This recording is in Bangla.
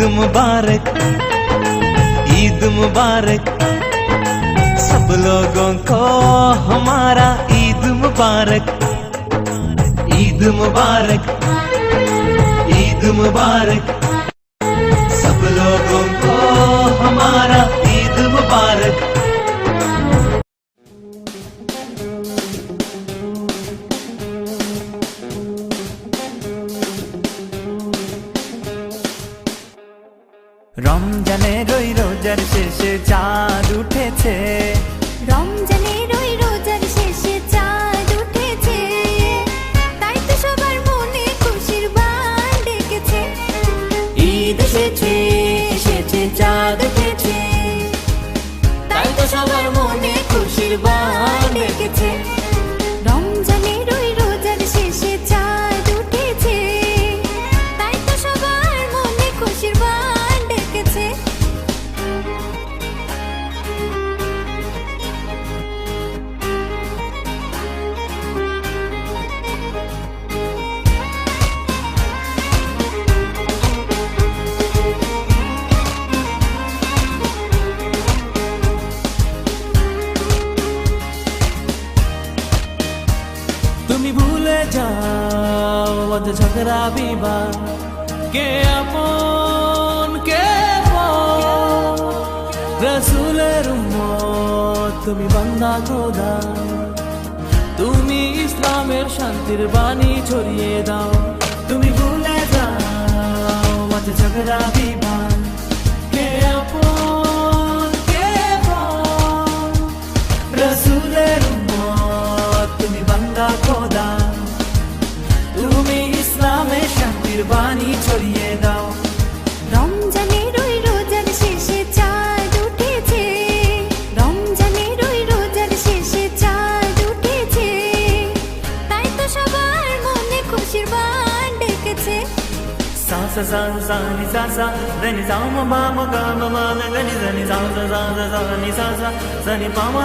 ईद मुबारक, ईद मुबारक, सब लोगों को हमारा ईद मुबारक, ईद मुबारक, ईद मुबारक, सब लोगों को हमारा ईद मुबारक। রমজানের ওই রোজার শেষে চাঁদ উঠেছে, রমজানের ওই রোজার শেষে চাঁদ উঠেছে, তাই তো সবার মনে খুশির বান ডেকেছে। ঈদ এসেছে, এসেছে চাঁদ উঠেছে, তাই তো সবার মনে খুশির বান ডেকেছে। রমজানের ওই রোজার শেষে চাঁদ উঠেছে, তাই তো সবার মনে খুশির বান ডেকেছে। তুমি ভুলে যাও অত ঝগড়া বিবাদ, কে আপন কে পর, রাসূলের উম্মত তুমি বান্দা খোদা, তুমি ইসলামের শান্তির বাণী ছড়িয়ে দাও। তুমি ভুলে যাও অত ঝগড়া বিবাদ, কে আপন কে পর, রাসূলের উম্মত তুমি বান্দা খোদা, তুমি ইসলামের শান্তির বাণী ছড়িয়ে দাও। রমজানের ওই রোজার শেষে চাঁদ উঠেছে, রমজানের ওই রোজার শেষে চাঁদ উঠেছে, তাই তো সবার মনে খুশির বান ডেকেছে। সা সা সা সা নি সা সা রে নি সা মা মা গা মা মা রে নি রে নি সা সা সা সা নি সা সা সা নি পা মা।